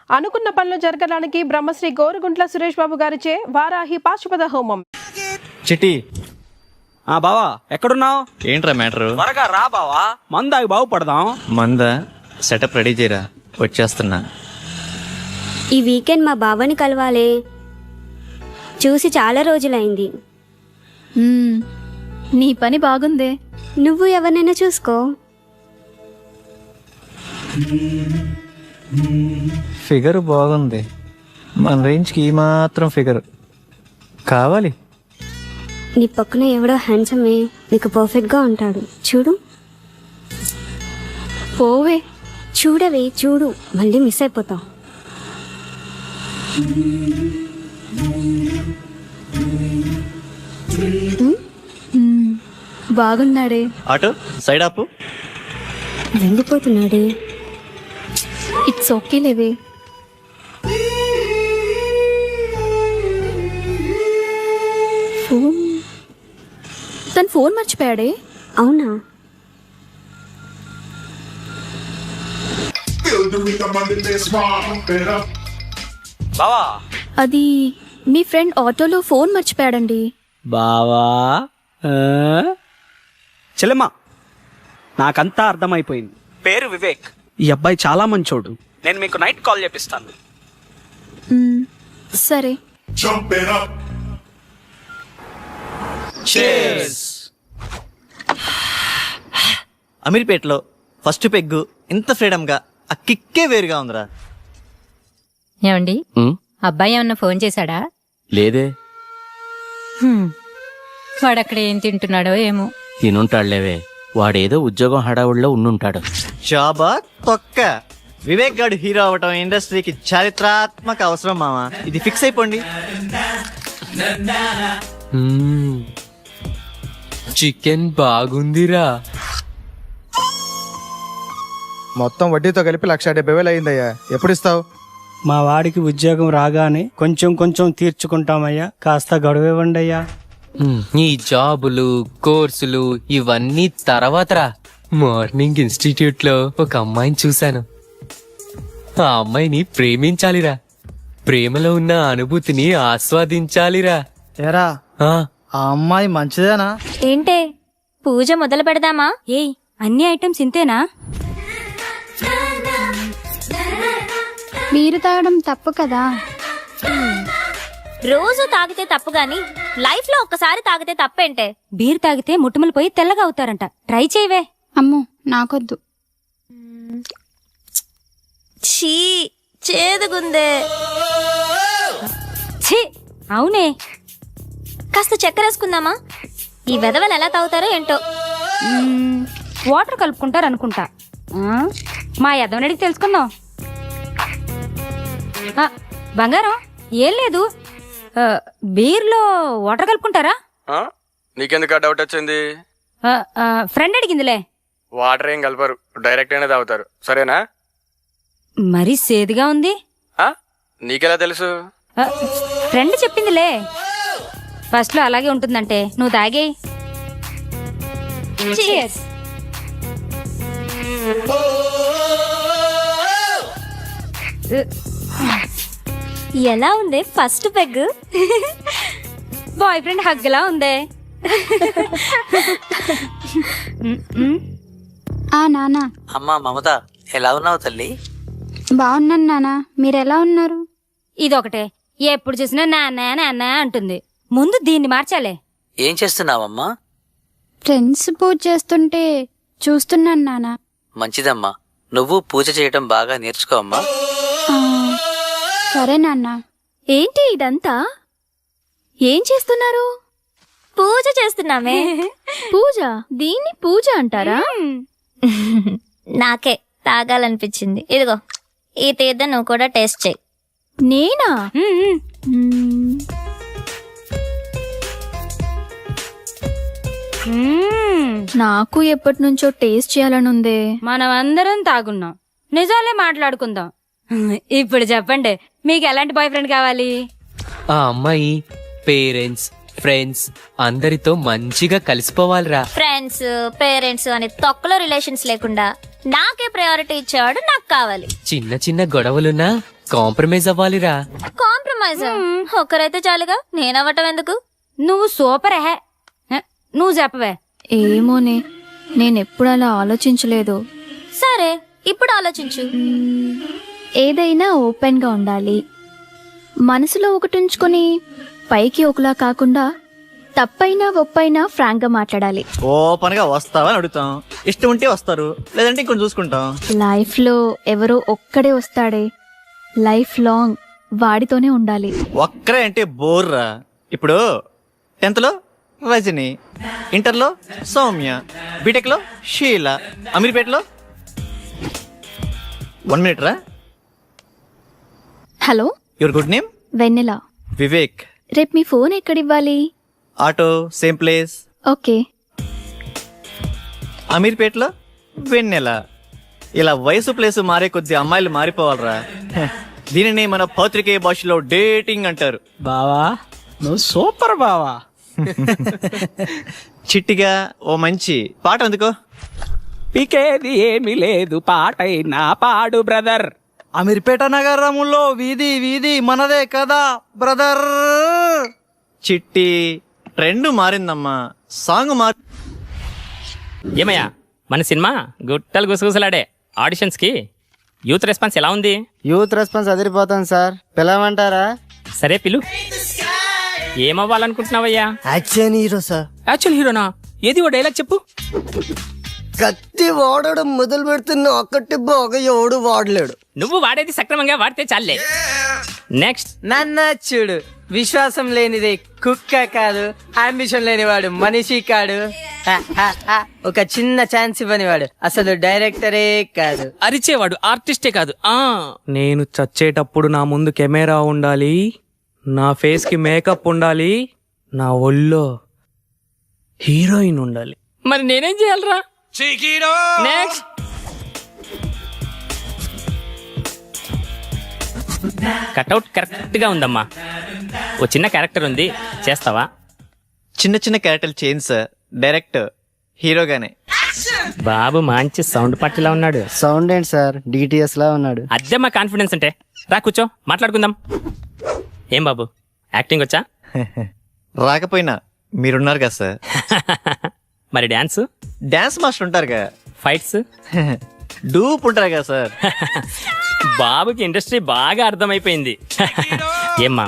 అనుకున్న పనులు జరగడానికి బ్రహ్మశ్రీ గోరుగుంట్ల సురేష్ బాబు గారిచే వారాహి పాశుపత హోమం. చిట్టి బావా ఎక్కడున్నావు? ఏంట్రా మ్యాటరు? త్వరగా రా బావా, మందాగి బాగుపడదాం. మంద సెటప్ రెడీ చేయరా, వచ్చేస్తున్నా. ఈ వీకెండ్ మా బావని కలవాలే, చూసి చాలా రోజులైంది. నీ పని బాగుందే. నువ్వు ఎవరినైనా చూసుకో. ఫిగర్ బాగుంది, మన రేంజ్కి ఈ మాత్రం ఫిగర్ కావాలి. నీ పక్కన ఎవడో హ్యాండ్సమే నీకు పర్ఫెక్ట్గా ఉంటాడు, చూడు. పోవే. చూడవే, చూడు, మళ్ళీ మిస్ అయిపోతావు. బాగున్నాడే. ఆటో సైడ్ ఆపు. వెళ్ళిపోతున్నాడే. ఇట్స్ ఓకే లేవే. ఫోన్, తను ఫోన్ మర్చిపోయాడే. అవునా? బావా అది మీ ఫ్రెండ్ ఆటోలో ఫోన్ మర్చిపోయాడండి. బావా చెల్లెమ్మా, నాకంతా అర్థమైపోయింది. పేరు వివేక్, ఈ అబ్బాయి చాలా మంచోడు. నేను మీకు నైట్ కాల్ చేపిస్తాను. సరే. అమీర్పేటలో ఫస్ట్ పెగ్గు ఇంత ఫ్రీడమ్గా ఆ కిక్కే వేరుగా ఉందిరా. ఏమండి, అబ్బాయి ఏమన్నా ఫోన్ చేశాడా? లేదే. వాడక్కడ ఏం తింటున్నాడో ఏమో. తినుంటాడులేవే, వాడేదో ఉద్యోగం హడావుడిలో ఉండుంటాడు. జాబా తొక్క. వివేక్ గాడు హీరో అవటం ఇండస్ట్రీకి చారిత్రాత్మక అవసరం మామా, ఇది ఫిక్స్ అయిపోండి. చికెన్ బాగుందిరా. మొత్తం వడ్డీతో కలిపి 1,70,000 అయిందయ్యా. ఎప్పుడు ఇస్తావు? మా వాడికి ఉద్యోగం రాగానే కొంచెం కొంచెం తీర్చుకుంటామయ్యా, కాస్త గడువివ్వండి అయ్యా. ఈ జాబులు కోర్సులు ఇవన్నీ తర్వాతరా. మార్నింగ్ ఇన్స్టిట్యూట్ లో ఒక అమ్మాయిని చూశాను. ఆ అమ్మాయిని ప్రేమించాలిరా, ప్రేమలో ఉన్న అనుభూతిని ఆస్వాదించాలిరా. ఏరా, ఆ ఆ అమ్మాయి మంచిదేనా? ఏంటే, పూజ మొదలు పెడదామా? ఏయ్, అన్ని ఐటమ్స్ ఇంతేనా? మీరు తాగడం తప్పు కదా. రోజు తాగితే తప్పు గాని లైఫ్ లో ఒక్కసారి తాగితే తప్పేంటే? బీర్ తాగితే ముట్టుమలు పోయి తెల్లగా అవుతారంట. ట్రై చేయవే. అమ్మో, నాకొద్దు. ఛీ, చేదుగుందే. ఛీ, అవునే. కాస్త చక్కెర వేసుకుందామా? ఈ వెధవలు ఎలా తాగుతారో ఏంటో. వాటర్ కలుపుకుంటారు అనుకుంటా. మా యదవనడికి తెలుసుకుందాం. బంగారం, ఏం లేదు, బీర్లో వాటర్ కలుపుకుంటారా? నీకెందుకు డౌట్ వచ్చింది? ఫ్రెండ్ అడిగిందిలే. వాటర్ ఏం కలపరు, డైరెక్ట్ గానే తాగుతారు. సరేనా? మరీ సేదుగా ఉంది. నీకెలా తెలుసు? ఫ్రెండ్ చెప్పిందిలే. ఫస్ట్ లో అలాగే ఉంటుందంటే నువ్వు తాగే. ఎలా ఉంది ఫస్ట్ పెగ్? బాయ్ ఫ్రెండ్ హగ్లా ఉందే. నానా. అమ్మా మమత, ఎలా ఉన్నావు తల్లి? బాగున్నాను నానా, మీరెలా ఉన్నారు? ఇదొకటే, ఎప్పుడు చూసినా నాన్న నాన్న అంటుంది. ముందు దీన్ని మార్చాలే. ఏం చేస్తున్నావమ్మా? ఫ్రెండ్స్ పూజ చేస్తుంటే చూస్తున్నాను నానా. మంచిదమ్మా, నువ్వు పూజ చేయటం బాగా నేర్చుకో అమ్మా. సరే నాన్న. ఏంటి ఇదంతా? ఏం చేస్తున్నారు? పూజ చేస్తున్నామే. పూజ? దీన్ని పూజ అంటారా? నాకే తాగాలనిపించింది. ఇదిగో ఈ తీర్థం నువ్వు కూడా టేస్ట్ చేయి. నేనా? నాకు ఎప్పటి నుంచో టేస్ట్ చేయాలని ఉంది. మనం అందరం తాగున్నాం, నిజాలే మాట్లాడుకుందాం. ఇప్పుడు చెప్పండి, మీకు ఎలాంటి బాయ్ ఫ్రెండ్ కావాలి? ఆ అమ్మాయి పేరెంట్స్ ఫ్రెండ్స్ అందరితో మంచిగా కలిసిపోవాలిరా. ఫ్రెండ్స్ పేరెంట్స్ అని తొక్కలో రిలేషన్స్ లేకుండా నాకే ప్రయారిటీ ఇచ్చేవాడు నాకు కావాలి. చిన్న చిన్న గొడవలున్నా కాంప్రమైజ్ అవ్వాలిరా. కాంప్రమైజ్ ఒక్కరైతే చాలుగా నేనవ్వటం ఎందుకు? నువ్వు సూపర్ హే. నువ్వు చెప్పవే. ఏమోనే, నేనెప్పుడు అలా ఆలోచించలేదు. సరే ఇప్పుడు ఆలోచించు. ఏదైనా ఓపెన్గా ఉండాలి. మనసులో ఒకటి ఉంచుకొని పైకి ఒకలా కాకుండా తప్పైనా ఒప్పైనా ఫ్రాంక్గా మాట్లాడాలి. ఓపెన్గా వస్తావని అడుగుతాం, ఇష్టం ఉంటే వస్తారు, లేదంటే ఇంకొంచెం చూసుకుంటాం. లైఫ్లో ఎవరో ఒక్కడే వస్తాడే, లైఫ్ లాంగ్ వాడితోనే ఉండాలి. ఒక్కరే అంటే బోర్రా. ఇప్పుడు 10th లో రజని, ఇంటర్లో సౌమ్య, బీటెక్లో షీల, అమీర్పేటలో 1 minute రా. Hello, your good name? Vennela. Vivek. రేపు మీ ఫోన్ ఎక్కడివ్వాలి? Auto same place. ఓకే. అమీర్పేటలో వెన్నెల. ఇలా వయసు ప్లేస్ మారే కొద్ది అమ్మాయిలు మారిపోవాలరా. దీనిని మన పత్రికే భాషలో డేటింగ్ అంటారు. బావా నువ్వు సూపర్ బావా. చిట్టిగా ఓ మంచి పాట అందుకో. పీకేది ఏమీ లేదు పాటైనా పాడు బ్రదర్. అమీర్పేట నగరంలో వీధి వీధి మనదే కదా బ్రదర్. చిట్టి ట్రెండ్ మారిందమ్మా, సాంగ్ మారి. ఏమయ్యా మన సినిమా గుట్టలు గుసగుసలాడే ఆడిషన్స్ కి యూత్ రెస్పాన్స్ ఎలా ఉంది? యూత్ రెస్పాన్స్ అదిరిపోతాను సార్, పిలవమంటారా? సరే పిలు. ఏమవ్వాలనుకుంటున్నావయ్యా? Action hero sir. యాక్చువల్ హీరోనా? ఏది ఓ డైలాగ్ చెప్పు. కత్తి వాడడం మొదలు పెడుతున్న ఒక్కటి బాగా ఎవడు వాడలేడు. నువ్వు వాడేది సక్రమంగా వాడితే చాలే. నెక్స్ట్. నన్న చూడు, విశ్వాసం లేనిది కుక్క కాదు, అంబిషన్ లేనివాడు మనిషి కాడు, ఒక చిన్న ఛాన్స్ ఇవ్వనివాడు అసలు డైరెక్టరే కాదు. అరిచేవాడు ఆర్టిస్టే కాదు. నేను చచ్చేటప్పుడు నా ముందు కెమెరా ఉండాలి, నా ఫేస్ కి మేకప్ ఉండాలి, నా ఒళ్ళో హీరోయిన్ ఉండాలి. మరి నేనేం చేయాలరా? నెక్స్ట్. కట్అవుట్ కరెక్ట్ గా ఉందమ్మా. ఓ చిన్న క్యారెక్టర్ ఉంది, చేస్తావా? చిన్న చిన్న క్యారెక్టర్లు చేంజ్ సార్, డైరెక్ట్ హీరోగానే. బాబు మంచి సౌండ్ పట్టిలా ఉన్నాడు. సౌండ్ ఏంటి సార్, డిటిఎస్ లా ఉన్నాడు. అదే మా కాన్ఫిడెన్స్ అంటే. రా కూర్చో, మాట్లాడుకుందాం. ఏం బాబు యాక్టింగ్ వచ్చా? రాకపోయినా మీరున్నారు కదా సార్. మరి డాన్స్? డాన్స్ మాస్టర్ ఉంటారుగా. ఫైట్స్? డూప్ ఉంటారు కదా సార్. బాబుకి ఇండస్ట్రీ బాగా అర్థమైపోయింది. ఏమ్మా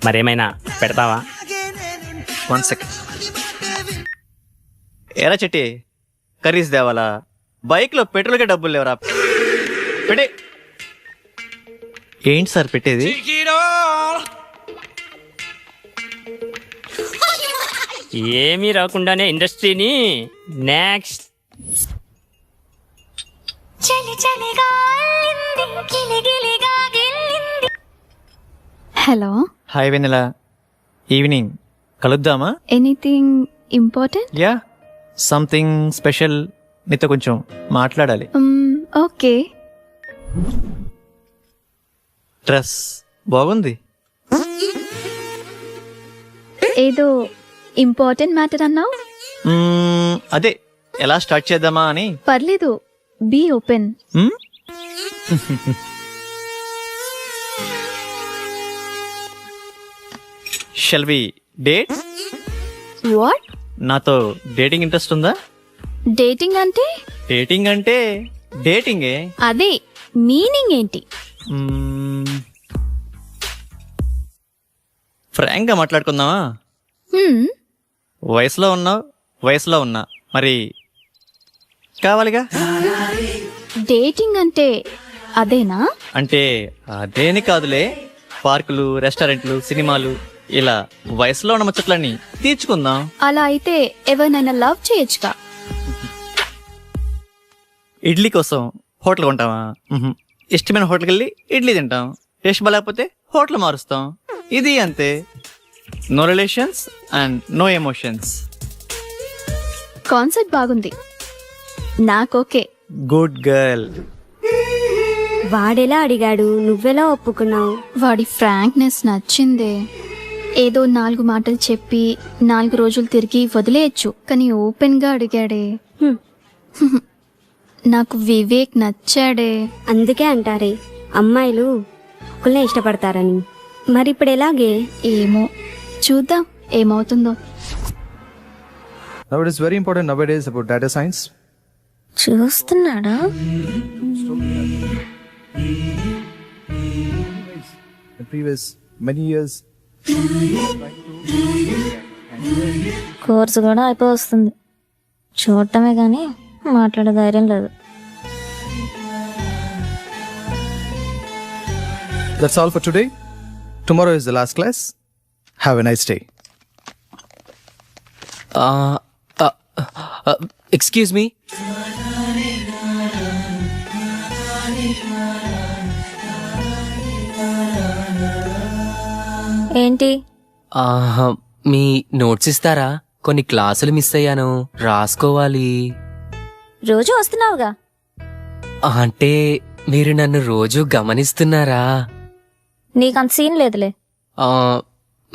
మరేమైనా పెడతావా? 1 second. ఎరా చెట్టి, కర్రీస్ దేవాలా? బైక్ లో పెట్రోల్కే డబ్బులు లేవరా? పెట్టే. ఏంటి సార్ పెట్టేది? ఏమీ రాకుండానే ఇండస్ట్రీని. Next. Hello. Hi Vennela, evening కలుద్దామా? Anything important? Yeah, something special. నీతో కొంచెం మాట్లాడాలి. ఓకే. డ్రెస్ బాగుంది. ఏదో ఇంపార్టెంట్ మ్యాటర్ అన్నావు. అదే ఎలా స్టార్ట్ చేద్దామా అని. పర్లేదు, be open. Shall we date? What? నాతో డేటింగ్ ఇంట్రెస్ట్ ఉందా? డేటింగ్ అంటే? డేటింగ్ అంటే డేటింగే. అదే మీనింగ్ ఏంటి? ఫ్రాంక్ గా మాట్లాడుకుందామా? వయసులో ఉన్నావు, వయసులో ఉన్నా, మరి కావాలిగా. డేటింగ్ అంటే అదేనా? అంటే అదేని కాదులే, పార్కులు, రెస్టారెంట్లు, సినిమాలు, ఇలా వయసులో ఉన్న ముచ్చట్లన్నీ తీర్చుకుందాం. అలా అయితే ఎవరినైనా లవ్ చేయొచ్చుగా. ఇడ్లీ కోసం హోటల్ కొంటావా? ఇష్టమైన హోటల్కి వెళ్ళి ఇడ్లీ తింటాం. టేస్ట్ బాగాలేకపోతే హోటల్ మారుస్తాం. ఇది అంతే. No relations and no emotions. Concept బాగుంది, నాకోకే. Good girl. వాడెలా అడిగాడు, నువ్వెలా ఒప్పుకున్నావు? వాడి ఫ్రాంక్నెస్ నచ్చిందే. ఏదో 4 మాటలు చెప్పి 4 రోజులు తిరిగి వదిలేయచ్చు, కానీ ఓపెన్ గా అడిగాడే. నాకు వివేక్ నచ్చాడే. అందుకే అంటారే అమ్మాయిలు ఒకళ్ళనే ఇష్టపడతారని. మరి ఇప్పుడు ఎలాగే? ఏమో చూద్దాం ఏమవుతుందో. Now it is very important nowadays about data science. చూస్తున్నాడా? The previous many years. Course కూడా అయిపో వస్తుంది. చూడటమే కానీ మాట్లాడే ధైర్యం లేదు. That's all for today. Tomorrow is the last class. Have a nice day. Excuse me. ఏంటి? మీ నోట్స్ ఇస్తారా? కొన్ని క్లాసులు మిస్ అయ్యాను, రాసుకోవాలి. రోజు వస్తున్నావుగా. అంటే మీరు నన్ను రోజు గమనిస్తున్నారా? నీకంత సీన్ లేదులే.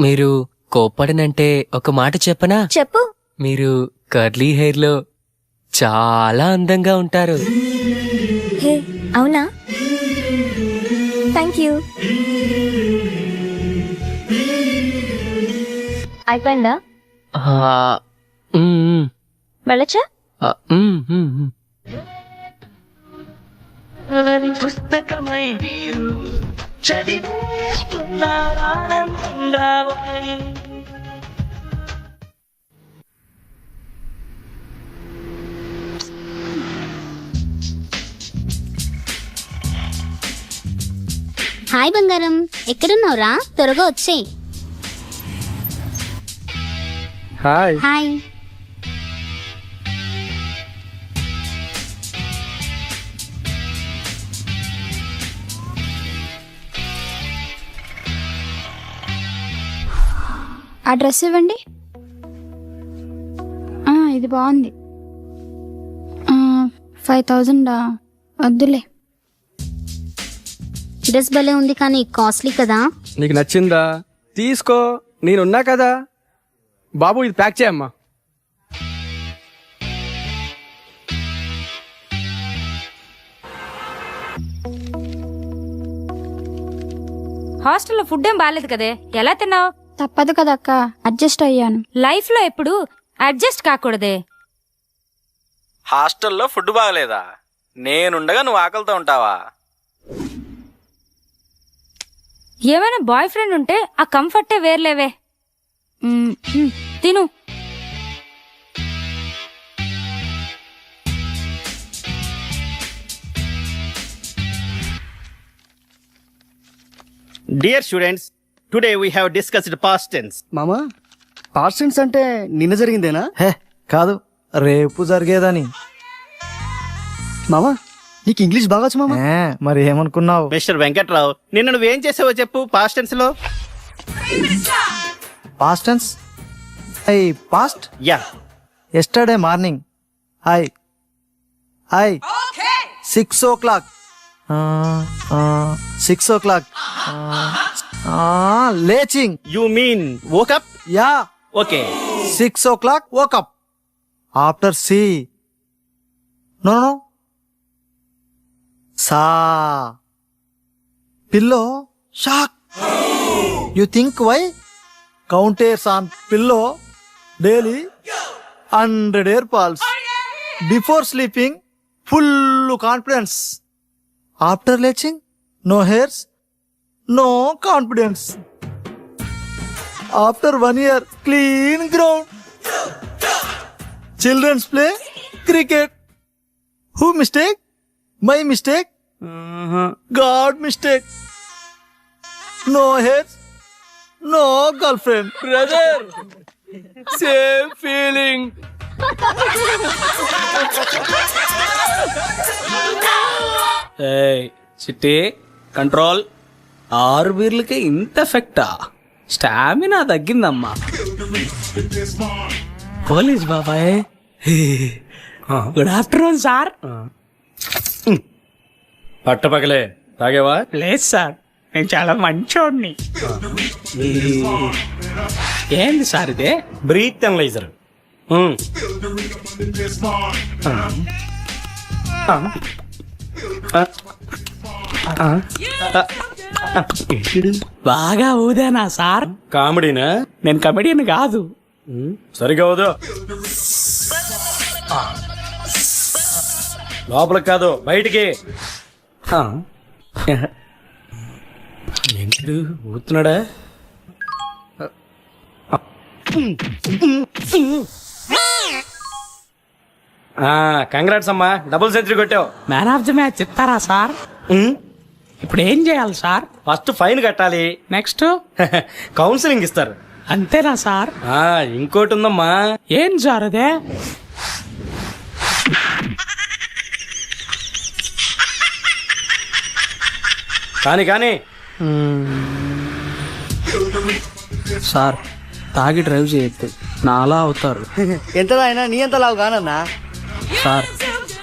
మీరు కోప్పడనంటే ఒక మాట చెప్పనా? చెప్పు. మీరు కర్లీ హెయిర్ లో చాలా అందంగా ఉంటారు. హే, అవునా? Thank you. అయిపోయిందా? వెళ్ళచ్చా? హాయ్ బంగారం, ఎక్కడున్నావురా? త్వరగా వచ్చేయ్. హాయ్. హాయ్. ఆ డ్రెస్ ఇవ్వండి. ఇది బాగుంది. 5000 వద్దులే. డ్రెస్ భలే ఉంది కానీ కాస్ట్లీ కదా. నీకు నచ్చిందా? తీసుకో, నేనున్నా కదా. బాబు ఇది ప్యాక్ చేయమ్మా. హాస్టల్లో ఫుడ్ ఏం బాగాలేదు కదే, ఎలా తిన్నావు? తప్పదు కదా అక్క, అడ్జస్ట్ అయ్యాను. లైఫ్ లో ఎప్పుడు అడ్జస్ట్ కాకూడదే. హాస్టల్లో ఫుడ్ బాగలేదా? నేనుండగా నువ్వు ఆకలితో ఉంటావా? ఏమైనా బాయ్ ఫ్రెండ్ ఉంటే ఆ కంఫర్టే వేర్లేవే. తిను. Dear students, today we have discussed past tense. మామా, పాస్ట్ టెన్స్ అంటే నిన్న జరిగిందేనా? హే కాదు, రేపు జరిగేదని. మామా, నీకు ఇంగ్లీష్ బాగా వచ్చు మామా. మరి ఏమనుకున్నావు? మిస్టర్ వెంకట్రావు, నిన్న నువ్వేం చేసావో చెప్పు పాస్ట్ టెన్స్ లో. Past tense. Past. Yeah. Yesterday morning I 6 o'clock 6 o'clock లేచింగ్. You mean woke up? Yeah. Okay. 6 o'clock woke up. After C. No. Sa. Pillow. Shock. You think why? Counters on pillow daily 100 air pulse. Before sleeping, full confidence. After leaching, no hairs, no confidence. After 1 year, clean ground. Children's play cricket. Who mistake? My mistake? God mistake. No hairs, no girlfriend. Brother, same feeling. చిట్టి control. 6 బీర్లకే ఇంత ఎఫెక్టా? Stamina తగ్గిందమ్మా. Police బాబాయ్, good afternoon sir. పట్టపగలే తాగేవా? లేదు sir, నేను చాలా మంచోడిని. ఏంది sir ఇదే? Breath analyser. బాగా ఊదేనా సార్? కామెడీనా? నేను కమెడియన్ కాదు. సరిగా ఊదో. లోపలికి కాదు, బయటికి. ఏంటి ఊతున్నాడా? కంగ్రాట్స్ అమ్మా, డబుల్ సెంచరీ కొట్టావు. మ్యాన్ ఆఫ్ ది మ్యాచ్ ఇస్తారా సార్? ఇప్పుడు ఏం చేయాలి సార్? ఫస్ట్ ఫైన్ కట్టాలి, నెక్స్ట్ కౌన్సిలింగ్ ఇస్తారు. అంతేనా సార్? ఇంకోటి ఉందమ్మా. ఏం సార్ అదే? కానీ సార్ తాగి డ్రైవ్ చేయొద్దు, నాలా అవుతారు. ఎంత అయినా నీ ఎంత లావు కానన్నా. సార్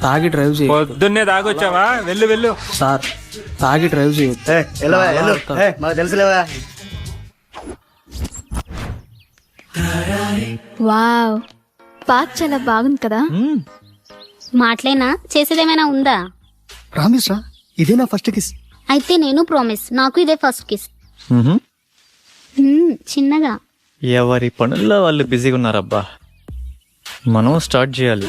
తాగి డ్రైవ్ చేయొద్దు. పొద్దున్నే తాగొచ్చావా? వెళ్ళు. సార్ తాగి డ్రైవ్ చేయొద్దు. మాకు తెలుసులేవా. వావ్, పార్క్ చాలా బాగుంది కదా. మాటలేనా, చేసేదేమైనా ఉందా? ప్రామిస్ రా, ఇదే నా ఫస్ట్ కిస్. అయితే నేను ప్రామిస్, నాకు ఇదే ఫస్ట్ కిస్. చిన్నగా. ఎవరి పనుల్లో వాళ్ళు బిజీగా ఉన్నారబ్బా. మనం స్టార్ట్ చేయాలి.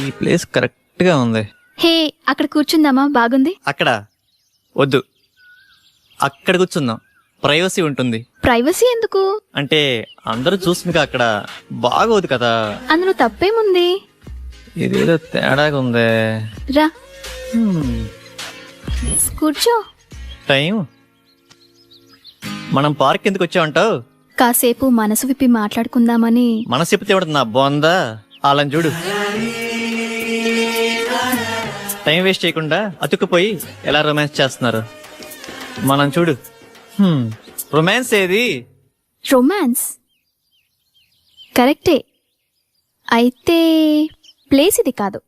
ఈ ప్లేస్ కరెక్ట్ గా ఉంది. హే, అక్కడ కూర్చుందామా? బాగుంది. అక్కడ వద్దు, అక్కడ కూర్చుందాం, ప్రైవసీ ఉంటుంది. ప్రైవసీ ఎందుకు? అంటే అందరూ చూసుకుని అక్కడ బాగోదు కదా. అందులో తప్పేముంది? ఇదేదో తేడాగా ఉందే. రా కూర్చో. టైం మనం పార్క్ ఎందుకు వచ్చామంటావు? కాసేపు మనసు విప్పి మాట్లాడుకుందామని. మనసు చెప్తే నా బాగుందా? వాళ్ళని చూడు, టైం వేస్ట్ చేయకుండా అతుక్కుపోయి ఎలా రొమాన్స్ చేస్తున్నారు. మనం చూడు, రొమాన్స్ ఏది? రొమాన్స్ కరెక్టే, అయితే ప్లేస్ ఇది కాదు.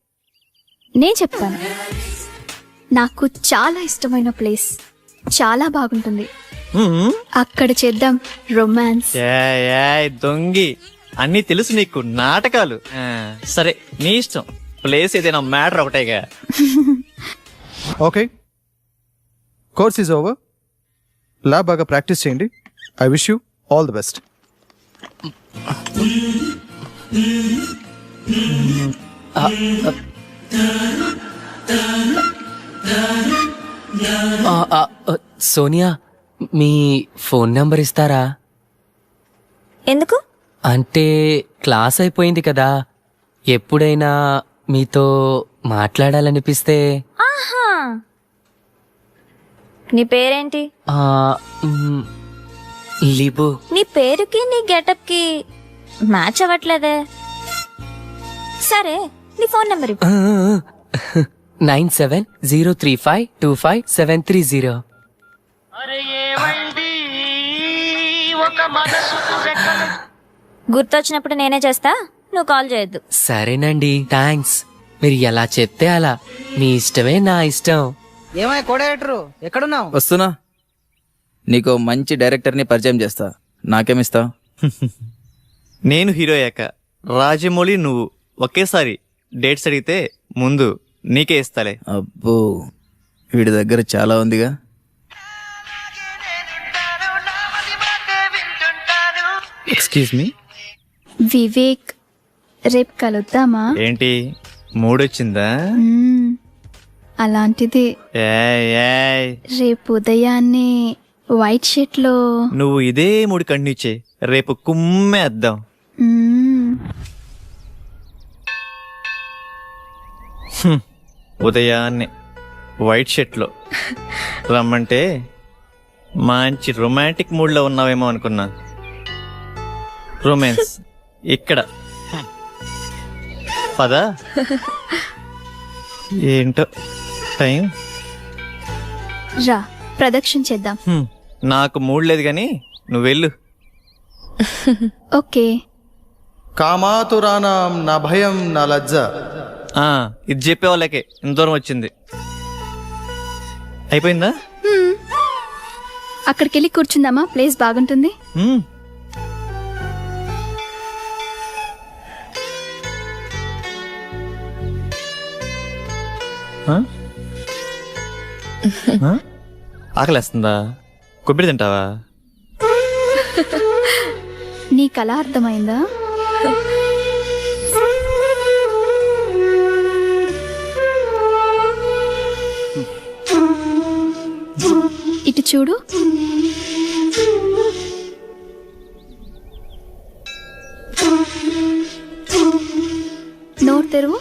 నేను చెప్తాను, నాకు చాలా ఇష్టమైన ప్లేస్, చాలా బాగుంటుంది. అక్కడ చేద్దాం రొమాన్స్. దొంగి, అన్నీ తెలుసు నీకు, నాటకాలు. సరే నీ ఇష్టం, ప్లేస్ ఏదైనా మ్యాటర్ ఒకటేగా. Okay, course is over. Lab బాగా ప్రాక్టీస్ చేయండి. I wish you all the best. Sonia, మీ ఫోన్ నంబర్ ఇస్తారా? ఎందుకు? అంటే క్లాస్ అయిపోయింది కదా, ఎప్పుడైనా మీతో మాట్లాడాలనిపిస్తే. ఆహా, నీ పేరేంటి? లిబు. నీ పేరుకి నీ గెటప్ కి మ్యాచ్ అవ్వట్లేదే. సరే, నీ ఫోన్ నెంబర్ 9703525730. గుర్తొచ్చినప్పుడు నేనే చేస్తా, నువ్వు కాల్ చేయొద్దు. సరేనండి, థ్యాంక్స్. మీరు ఎలా చెప్తే అలా, మీ ఇష్టమే నా ఇష్టం. ఏమై కో డైరెక్టర్, ఎక్కడున్నావు? వస్తున్నా. నీకు మంచి డైరెక్టర్ని పరిచయం చేస్తా. నాకేమిస్తా? నేను హీరో అయ్యాక రాజమౌళి నువ్వు ఒకేసారి డేట్స్ అడిగితే ముందు నీకే ఇస్తాలే. అబ్బో, వీడి దగ్గర చాలా ఉందిగా. Excuse me. వివేక్, రేపు కలుద్దామా? ఏంటి మూడొచ్చిందా? అలాంటిది. రేపు ఉదయాన్నే వైట్ షర్ట్ లో. నువ్వు ఇదే మూడు కంటిన్యూ చేయి, రేపు కుమ్మేద్దాం. ఉదయాన్నే వైట్ షర్ట్లో రమ్మంటే మంచి రొమాంటిక్ మూడ్లో ఉన్నావేమో అనుకున్నా. రొమాన్స్ ఇక్కడ పదా. ఏంటో టైం. రా, ప్రదక్షిణ చేద్దాం. నాకు మూడ్ లేదు కానీ నువ్వు వెళ్ళు. ఓకే. కామాతురానాం నా భయం నా లజ్జ. ఇది చెప్పే వాళ్ళకే ఇంత దూరం వచ్చింది. అయిపోయిందా? అక్కడికి వెళ్ళి కూర్చుందామా? ప్లేస్ బాగుంటుంది. ఆకలేస్తుందా? కొబ్బరి తింటావా? నీ కళ అర్థమైందా? ఇటు చూడు. నోరు తెరువు.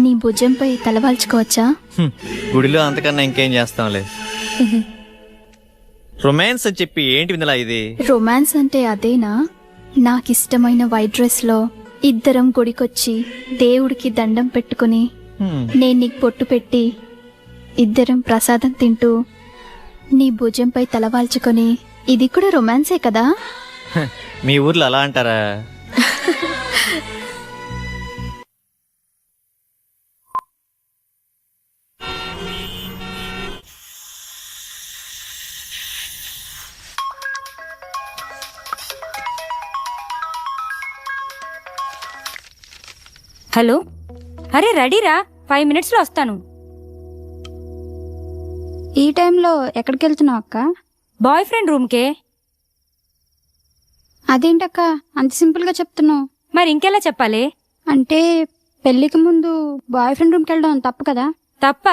నీ భుజంపై తలవాల్చుకోవచ్చా? గుడిలో అంతకన్నా ఇంకేం చేస్తాంలే. రొమాన్స్ అని చెప్పి ఏంటి విందలా ఇది? రొమాన్స్ అంటే అదేనా? నాకిష్టమైన వైట్ డ్రెస్ లో ఇద్దరం గుడికొచ్చి దేవుడికి దండం పెట్టుకుని నేను నీకు పొట్టు పెట్టి ఇద్దరం ప్రసాదం తింటూ నీ భుజంపై తలవాల్చుకొని, ఇది కూడా రొమాన్సే కదా? మీ ఊర్లో అలా అంటారా? హలో, అరే రెడీరా, 5 minutesలో వస్తాను. ఈ టైంలో ఎక్కడికి వెళ్తున్నావు అక్క? Boy friend రూమ్కే. అదేంటక్క అంత సింపుల్గా చెప్తున్నావు? మరి ఇంకెలా చెప్పాలి? అంటే పెళ్లికి ముందు బాయ్ ఫ్రెండ్ రూమ్కి వెళ్ళడం తప్పు కదా? తప్ప?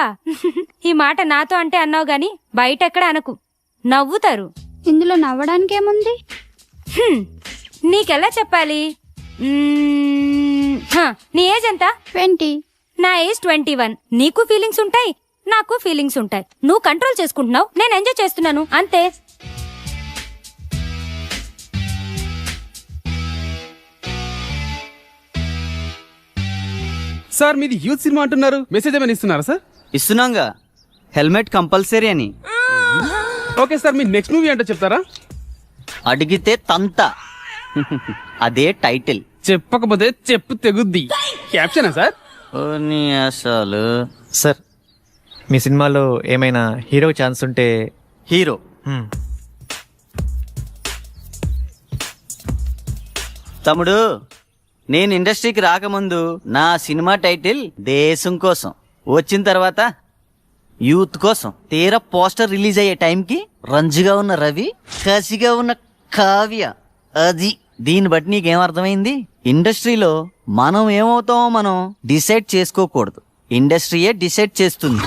ఈ మాట నాతో అంటే అన్నావు గాని బయట ఎక్కడ అనకు, నవ్వుతారు. ఇందులో నవ్వడానికేముంది? నీకెలా చెప్పాలి? నీ ఏజ్ ఎంత? 20. నా ఏజ్ 21. నీకు ఫీలింగ్స్ ఉంటాయి, నాకు ఫీలింగ్స్ ఉంటాయి. నువ్వు కంట్రోల్ చేసుకుంటున్నావు, నేను ఎంజాయ్ చేస్తున్నాను, అంతే. సార్ మీది యూత్ సినిమా అంటున్నారు, మెసేజ్ ఏమైనా ఇస్తున్నారా సార్? ఇస్తున్నాంగా, హెల్మెట్ కంపల్సరీ అని. ఓకే సార్, మీ నెక్స్ట్ మూవీ అంటే చెప్తారా? అడిగితే తంత. అదే టైటిల్. చెప్పకపోతే చెప్పు తెగుద్ది. క్యాప్షనా సార్? అసలు సార్, మీ సినిమాలో ఏమైనా హీరో ఛాన్స్ ఉంటే. హీరో తమ్ముడు, నేను ఇండస్ట్రీకి రాకముందు నా సినిమా టైటిల్ దేశం కోసం, వచ్చిన తర్వాత యూత్ కోసం. తీరా పోస్టర్ రిలీజ్ అయ్యే టైంకి రంజుగా ఉన్న రవి, కసిగా ఉన్న కావ్య. అది దీన్ని బట్టి నీకేం అర్థమైంది? ఇండస్ట్రీలో మనం ఏమవుతామో మనం డిసైడ్ చేసుకోకూడదు, ఇండస్ట్రీయే డిసైడ్ చేస్తుంది.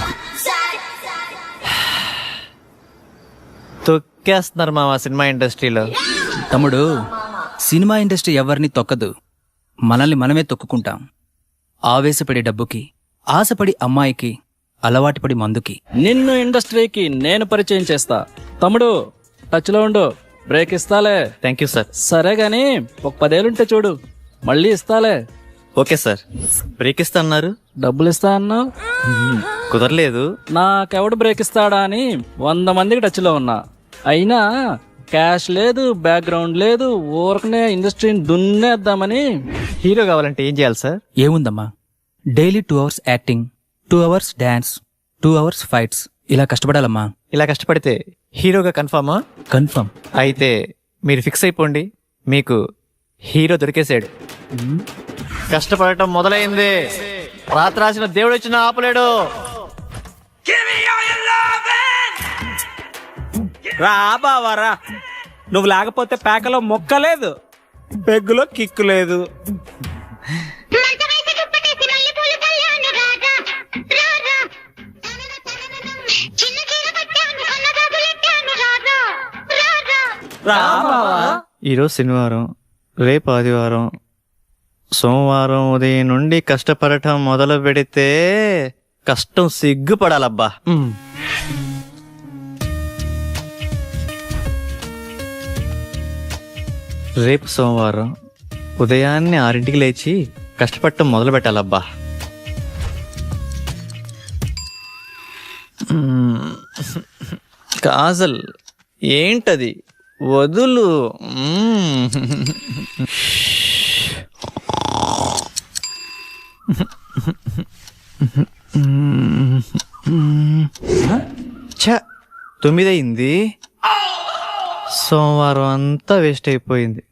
తొక్కేస్తున్నారు మా సినిమా ఇండస్ట్రీలో. తమ్ముడు, సినిమా ఇండస్ట్రీ ఎవరిని తొక్కదు, మనల్ని మనమే తొక్కుకుంటాం. ఆవేశపడి డబ్బుకి, ఆశపడి అమ్మాయికి, అలవాటుపడి మందుకి. నిన్ను ఇండస్ట్రీకి నేను పరిచయం చేస్తా. తమ్ముడు టచ్లో ఉండు, బ్రేక్ ఇస్తాలే. Thank you sir. సరే గాని ఒక 10 ఏళ్ళుంటే చూడు, మళ్ళీ ఇస్తాలే. Okay sir. బ్రేక్ ఇస్తా అన్నారు, డబ్బులు ఇస్తా అన్నావు, కుదరలేదు. నాకెవడు బ్రేక్ ఇస్తాడా అని 100 మందికి టచ్లో ఉన్నా, అయినా క్యాష్ లేదు, బ్యాక్గ్రౌండ్ లేదు, ఊరకనే ఇండస్ట్రీని దున్నేద్దామని. హీరో కావాలంటే ఏం చేయాలి సార్? ఏముందమ్మా, daily 2 hours acting, 2 hours dance, 2 hours fights, ఇలా కష్టపడాలమ్మా. ఇలా కష్టపడితే హీరోగా కన్ఫామా? కన్ఫర్మ్. అయితే మీరు ఫిక్స్ అయిపోండి, మీకు హీరో దొరికేసాడు. కష్టపడటం మొదలైంది, రాత్రాసిన దేవుడు వచ్చిన ఆపలేడు. రా బావారా, నువ్వు లేకపోతే పేకలో మొక్కలేదు, పెగ్గులో కిక్కు లేదు. ఈరోజు శనివారం, రేపు ఆదివారం, సోమవారం ఉదయం నుండి కష్టపడటం మొదలు పెడితే కష్టం సిగ్గుపడాలబ్బా. రేపు సోమవారం ఉదయాన్నే 6ంటికి లేచి కష్టపడటం మొదలు పెట్టాలబ్బా. కాజల్ ఏంటది, వదులు. రా ఛ 9 అయింది. సోమవారం అంతా వేస్ట్ అయిపోయింది.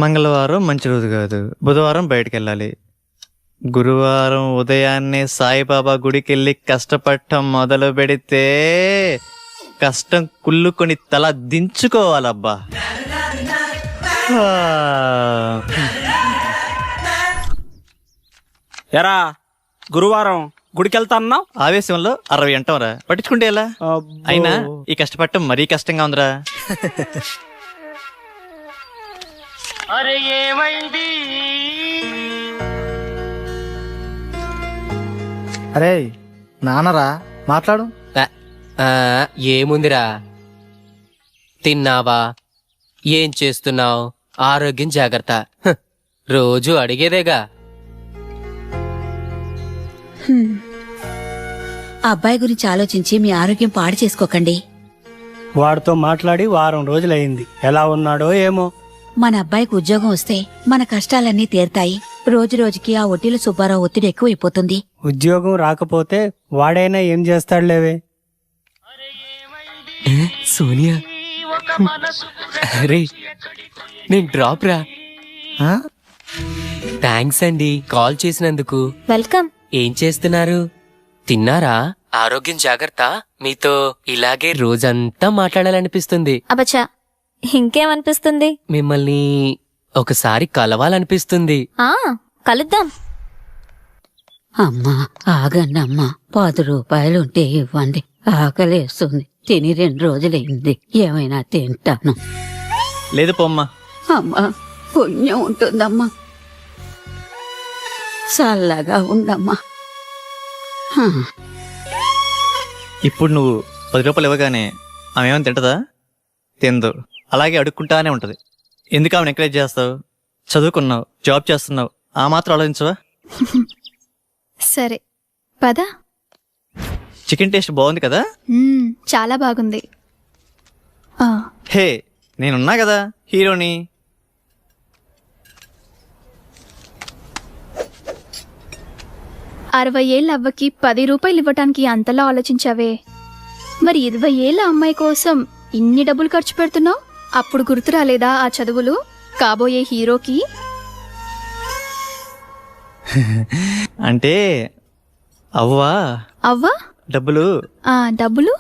మంగళవారం మంచి రోజు కాదు, బుధవారం బయటకు వెళ్ళాలి. గురువారం ఉదయాన్నే సాయిబాబా గుడికి వెళ్ళి కష్టపడటం మొదలు పెడితే కష్టం కుళ్ళుకొని తల దించుకోవాలబ్బా. ఎరా గురువారం గుడికెళ్తా అన్నావు, ఆవేశంలో 60 అంటాంరా, పట్టించుకుంటే ఎలా? అయినా ఈ కష్టపడటం మరీ కష్టంగా ఉందిరా. అరే ఏమైంది? అరే నాన్నరా, మాట్లాడు. ఏముందిరా, తిన్నావా, ఏం చేస్తున్నావు, ఆరోగ్యం జాగ్రత్త, రోజు అడిగేదేగా. అబ్బాయి గురించి ఆలోచించి మీ ఆరోగ్యం పాడు చేసుకోకండి. వాడితో మాట్లాడి వారం రోజులైంది, ఎలా ఉన్నాడో ఏమో. మన అబ్బాయికి ఉద్యోగం వస్తే మన కష్టాలన్నీ తీరుతాయి. రోజు రోజుకి ఆ ఒట్టిల సుబ్బారావు ఒత్తిడి ఎక్కువైపోతుంది. ఉద్యోగం రాకపోతే వాడైనా ఏం చేస్తాడులేవే. సోనియా, అరే నేను డ్రాప్ రా. థ్యాంక్స్ అండి కాల్ చేసినందుకు. వెల్కమ్. ఏం చేస్తున్నారు, తిన్నారా? ఆరోగ్యం జాగ్రత్త. మీతో ఇలాగే రోజంతా మాట్లాడాలనిపిస్తుంది. అబచ్చా, ఇంకేమనిపిస్తుంది? మిమ్మల్ని ఒకసారి కలవాలనిపిస్తుంది. కలుద్దాం. అమ్మా ఆగండమ్మా, 10 రూపాయలుంటే ఇవ్వండి, ఆకలేస్తుంది. తిని 2 రోజులైంది, ఏమైనా తింటాను. లేదు పోమ్మా. అమ్మా పుణ్యం ఉంటుందమ్మా, చల్లగా ఉండమ్మా. ఇప్పుడు నువ్వు 10 రూపాయలు ఇవ్వగానే ఆమె ఏమైనా తింటదా? తిందు. అలాగే అడుక్కుంటానే ఉంటది. ఎందుకు ఆమెను ఎంకరేజ్ చేస్తావు? చదువుకున్నావు, జాబ్ చేస్తున్నావు, ఆ మాత్రం ఆలోచించవా? సరే పద. చికెన్ టేస్ట్ బాగుంది కదా? చాలా బాగుంది. హే నేనున్నా కదా హీరోని. అరవై ఏళ్ళ అవ్వకి 10 రూపాయలు ఇవ్వటానికి అంతలా ఆలోచించావే, మరి 20 ఏళ్ళ అమ్మాయి కోసం ఇన్ని డబ్బులు ఖర్చు పెడుతున్నావు? అప్పుడు గుర్తు రాలేదా ఆ చదువులు కాబోయే హీరోకి? అంటే అవ్వా అవ్వా డబ్బులు డబ్బులు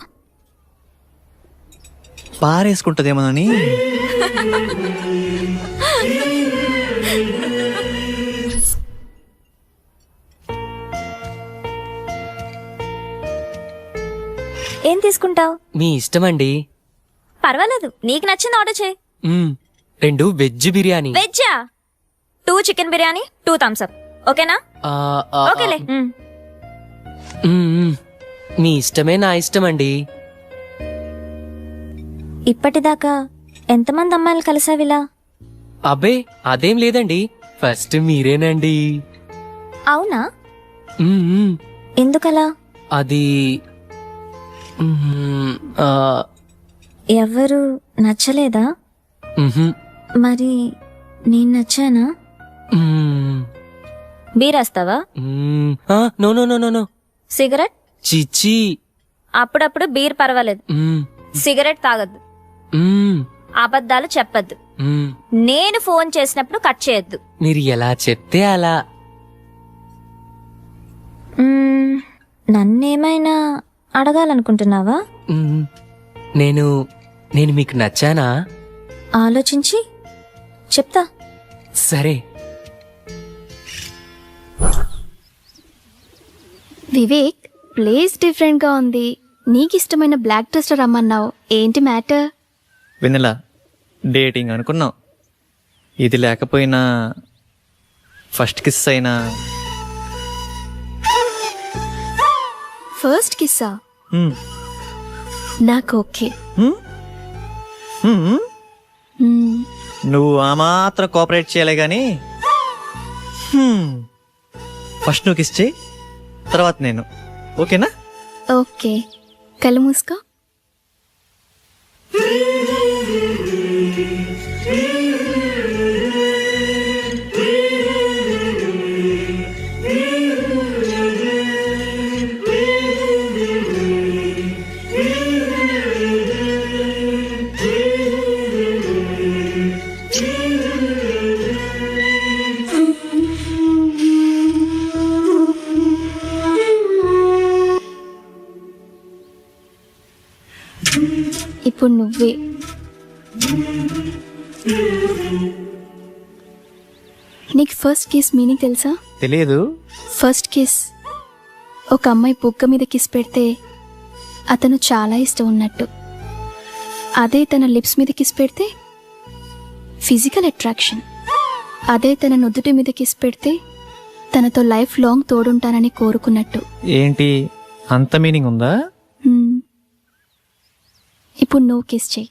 పారేసుకుంటదేమోనని. ఏం తీసుకుంటావు? మీ ఇష్టమండి. పర్వాలేదు, నీకు నచ్చింది ఆర్డర్ చేయి. 2 వెజ్ బిర్యానీ. వెజ్జా? 2 చికెన్ బిర్యానీ, 2 థమ్స్ అప్. ఓకేనా? ఓకేలే. మీ ఇష్టమే నా ఇష్టమండి. ఇప్పటిదాకా ఎంతమంది అమ్మాయిలు కలిసావిలా? అబ్బే అదేం లేదండి, ఫస్ట్ మీరేనండి. అవునా? ఎందుకలా? అది ఎవరు నచ్చలేదా? మరి నేను నచ్చానా? బీరేస్తావా? No no no no no. Cigarette? చిచి. అప్పుడప్పుడు బీర్ పర్వాలేదు, సిగరెట్ తాగద్దు, అబద్ధాలు చెప్పద్దు, నేను ఫోన్ చేసినప్పుడు కట్ చేయొద్దు. మీరు ఎలా చెప్తే అలా. నన్నేమైనా అడగాలనుకుంటున్నావా? నేను మీకు నచ్చానా? ఆలోచించి చెప్తా. సరే. వివేక్, ప్లేస్ డిఫరెంట్ గా ఉంది. నీకిష్టమైన బ్లాక్ డ్రెస్ రమ్మన్నావు, ఏంటి మ్యాటర్? వెన్నెలా డేటింగ్ అనుకున్నాం, ఇది లేకపోయినా ఫస్ట్ కిస్ అయినా. ఫస్ట్ కిస్సా? నాకు ఓకే. నువ్వు ఆ మాత్రం కోఆపరేట్ చేయాలి గాని ఫస్ట్ నువ్వు కిస్ చేయి, తర్వాత నేను. ఓకేనా? ఓకే, కళ్ళు మూసుకో. ఇప్పుడు నువ్వే. నీకు ఫస్ట్ కిస్ మీనింగ్ తెలుసా? తెలియదు. ఫస్ట్ కిస్ ఒక అమ్మాయి బుగ్గ మీద కిస్ పెడితే అతను చాలా ఇష్టం ఉన్నట్టు. అదే తన లిప్స్ మీద కిస్ పెడితే ఫిజికల్ అట్రాక్షన్. అదే తన నుదుటి మీద కిస్ పెడితే తనతో లైఫ్ లాంగ్ తోడుంటానని కోరుకున్నట్టు. ఏంటి అంత మీనింగ్ ఉందా? ఇప్పుడు నువ్వు కిస్ చెయ్యి.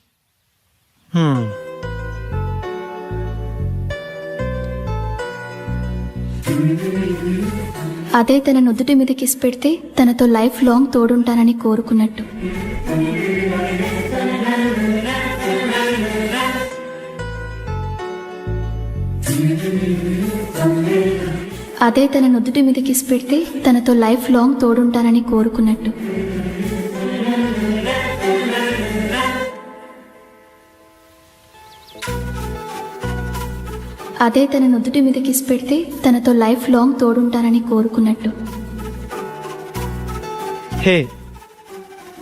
అదే తన నుదుటి మీద కిస్ పెడితే తనతో లైఫ్ లాంగ్ తోడుంటానని కోరుకున్నట్టు. అదే తన నుదుటి మీద కిస్ పెడితే తనతో లైఫ్ లాంగ్ తోడుంటానని కోరుకున్నట్టు. అదే తన నుదుటి మీద కిస్ పెడితే తనతో లైఫ్ లాంగ్ తోడుంటానని కోరుకున్నట్టు. హే,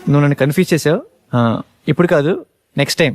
నువ్వు నన్ను కన్ఫ్యూజ్ చేసావు. ఇప్పుడు కాదు, నెక్స్ట్ టైం.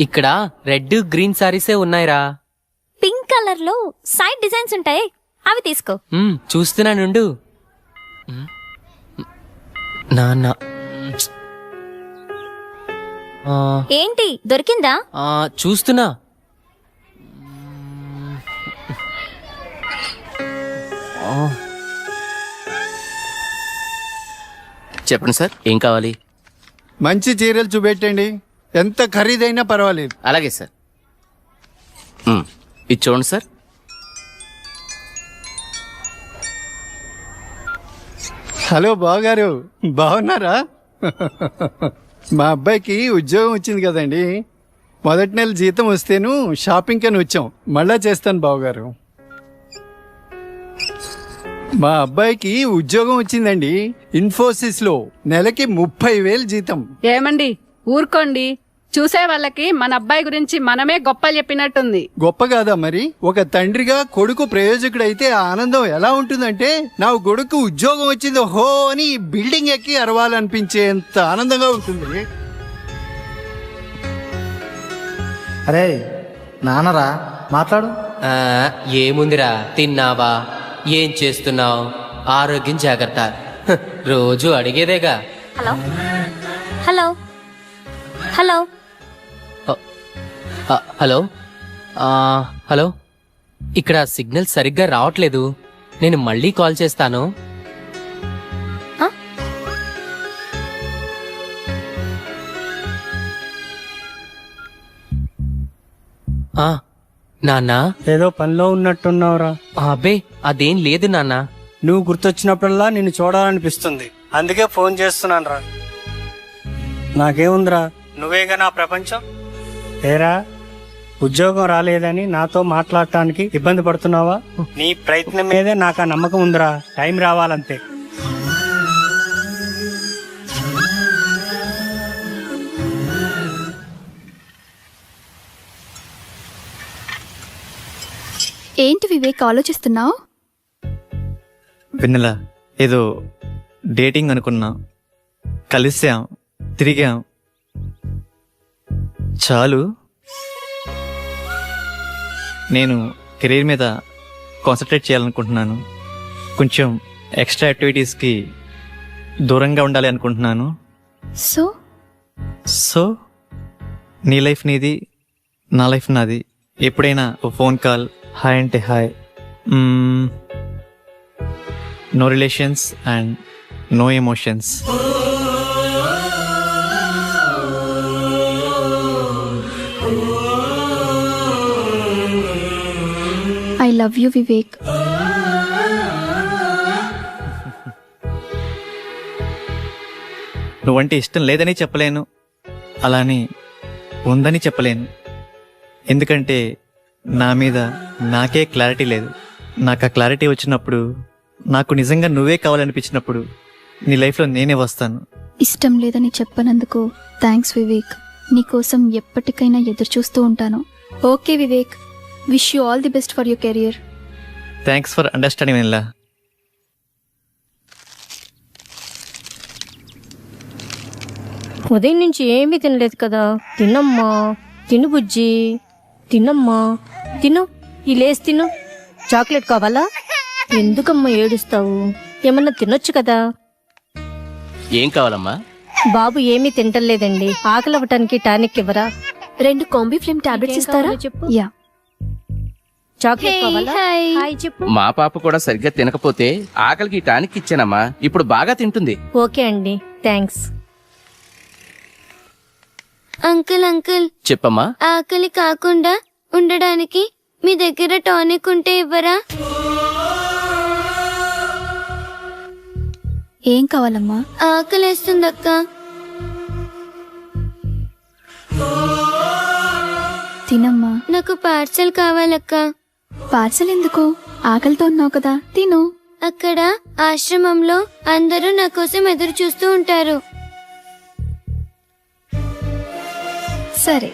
ఇక్కడ రెడ్ గ్రీన్ సారీసే ఉన్నాయిరా. పింక్ కలర్ లో సైడ్ డిజైన్స్ ఉంటాయి, అవి తీసుకో. చూస్తున్నానుండు. నాన్న ఏంటి దొరికిందా? చూస్తున్నా. చెప్పండి సార్, ఏం కావాలి? మంచి చీరలు చూపెట్టండి, ఎంత ఖరీదైనా పర్వాలేదు. అలాగే సార్. ఇది చూడండి సార్. హలో బావగారు, బాగున్నారా? మా అబ్బాయికి ఉద్యోగం వచ్చింది కదండి. మొదటి నెల జీతం వస్తేను షాపింగ్ అని వచ్చాం. మళ్ళా చేస్తాను బావగారు. మా అబ్బాయికి ఉద్యోగం వచ్చిందండి, ఇన్ఫోసిస్ లో. నెలకి 30,000 జీతం. ఏమండి ఊరుకోండి, చూసే వాళ్ళకి మన అబ్బాయి గురించి మనమే గొప్పలు చెప్పినట్టుంది. గొప్ప కాదా మరి? ఒక తండ్రిగా కొడుకు ప్రయోజకుడైతే ఆ ఆనందం ఎలా ఉంటుందంటే, నా కొడుకు ఉద్యోగం వచ్చింది హో అని బిల్డింగ్ ఎక్కి అరవాలనిపించేంత ఆనందంగా ఉంటుంది. అరే నాన్నరా, మాట్లాడు. ఏముందిరా, తిన్నావా, ఏం చేస్తున్నావు, ఆరోగ్యం జాగ్రత్త, రోజు అడిగేదేగా. Hello hello hello hello hello, ఇక్కడ సిగ్నల్ సరిగ్గా రావట్లేదు, నేను మళ్ళీ కాల్ చేస్తాను. నాన్నా, ఏదో పనిలో ఉన్నట్టున్నావురా. అబ్బే అదేం లేదు నాన్న. నువ్వు గుర్తొచ్చినప్పుడల్లా నిన్ను చూడాలనిపిస్తుంది, అందుకే ఫోన్ చేస్తున్నాను రా. నాకేముందిరా, నువ్వేగా నా ప్రపంచం. ఏరా, ఉద్యోగం రాలేదని నాతో మాట్లాడటానికి ఇబ్బంది పడుతున్నావా? నీ ప్రయత్నం మీదే నాకు ఆ నమ్మకం ఉందిరా, టైం రావాలంతే. ఏంటి వివేక్ ఆలోచిస్తున్నావు? వెన్నెల, ఏదో డేటింగ్ అనుకున్నా, కలిసాం, తిరిగాం, చాలు. నేను కెరీర్ మీద కాన్సన్ట్రేట్ చేయాలనుకుంటున్నాను. కొంచెం ఎక్స్ట్రా యాక్టివిటీస్కి దూరంగా ఉండాలి అనుకుంటున్నాను. సో నీ లైఫ్ నీది, నా లైఫ్ నాది. ఎప్పుడైనా ఓ ఫోన్ కాల్, హాయ్ అంటే hi. No relations and no emotions. I love you Vivek. నువ్వంటే ఇష్టం లేదని చెప్పలేను, అలానే ఉందని చెప్పలేను. ఎందుకంటే నా మీద నాకే క్లారిటీ లేదు. నాకు ఆ క్లారిటీ వచ్చినప్పుడు, నాకు నిజంగా నువ్వే కావాలనిపించినప్పుడు నీ లైఫ్లో నేనే వస్తాను. ఇష్టం లేదని చెప్పనందుకు థ్యాంక్స్ వివేక్. నీకోసం ఎప్పటికైనా ఎదురు చూస్తూ ఉంటాను. Okay Vivek, wish you all the best for your career. Thanks for understanding Vennela. ఉదయం నుంచి ఏమీ తినలేదు కదా. తినమ్మా, తిను బుజ్జి, తినమ్మా, తిను. ఈ లేసి తిను. చాక్లెట్ కావాలా? ఎందుకమ్మా ఏడుస్తావు? ఏమన్నా తినొచ్చు కదా. ఏం కావాలమ్మా? బాబు ఏమీ తింటలేదండి. ఆకలి అవ్వటానికి టానిక్ ఇవ్వరా? 2 కాంబిఫ్లేమ్ టాబ్లెట్స్ ఇస్తారా? యా. చాక్లెట్ కావాలా? హాయ్ చెప్పు. మా పాప కూడా సరిగ్గా తినకపోతే ఆకలికి టానిక్ ఇచ్చానమ్మా. ఇప్పుడు బాగా తింటుంది. ఓకే అండి, థ్యాంక్స్. అంకుల్ అంకుల్, చెప్పమ్మా. ఆకలి కాకుండా ఉండడానికి మీ దగ్గర టానిక్ ఉంటే ఇవ్వరా? ఏం కావాలమ్మా? ఆకలేస్తుందక్క. తినమ్మా. నాకు పార్సల్ కావాలక్క. పార్సల్ ఎందుకు? ఆకలితో ఉన్నావు కదా, తిను. అక్కడ ఆశ్రమంలో అందరూ నా కోసం ఎదురు చూస్తూ ఉంటారు. సరే.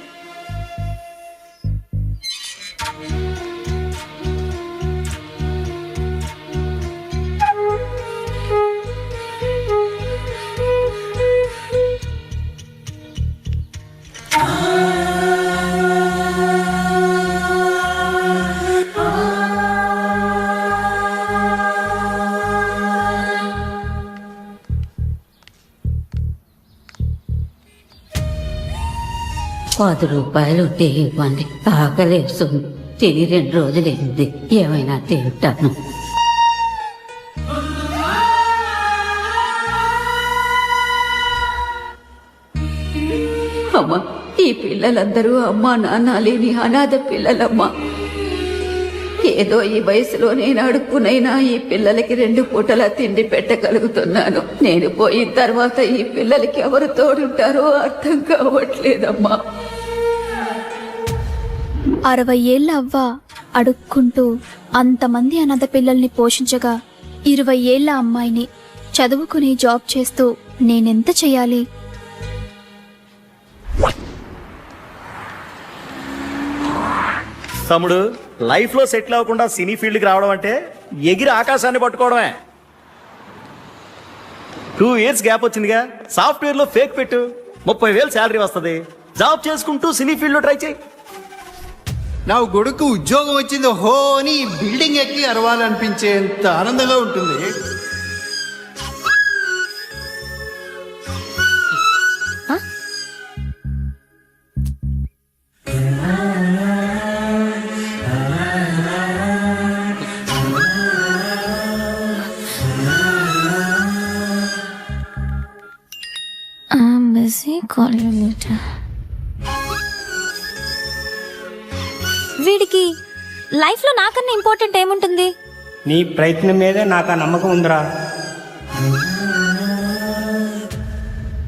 ₹10 ఉంటే ఇవ్వండి. ఆకలేస్తుంది. తిని 2 రోజులైంది. ఏమైనా తింటాను. అమ్మా, ఈ పిల్లలందరూ అమ్మా నాన్న లేని అనాథ పిల్లలమ్మా. ఏదో ఈ వయసులో నేను అడుక్కునైనా ఈ పిల్లలకి 2 పూటల తిండి పెట్టగలుగుతున్నాను. నేను పోయిన తర్వాత ఈ పిల్లలకి ఎవరు తోడుంటారో అర్థం కావట్లేదమ్మా. 60 ఏళ్ల అవ్వ అడుక్కుంటూ అంతమంది అనాథ పిల్లల్ని పోషించగా 20 ఏళ్ల అమ్మాయిని చదువుకుని జాబ్ చేస్తూ నేనెంత చెయ్యాలి? తమ్ముడు, లైఫ్ లో సెటిల్ అవ్వకుండా సినీ ఫీల్డ్ కి రావడం అంటే ఎగిరి ఆకాశాన్ని పట్టుకోవడమే. 2 years గ్యాప్ వచ్చిందిగా, సాఫ్ట్వేర్ లో ఫేక్ పెట్టు, 30,000 శాలరీ వస్తుంది. జాబ్ చేసుకుంటూ సినీ ఫీల్డ్ లో ట్రై చేయి. నా కొడుకు ఉద్యోగం వచ్చింది హో అని బిల్డింగ్ ఎక్కి అరవాలనిపించేంత ఆనందంగా ఉంటుంది. వీడికి లైఫ్ లో నాకన్నా ఇంపార్టెంట్ ఏముంటుంది? నీ ప్రయత్నం మీదే నాకు ఆ నమ్మకం ఉందిరా.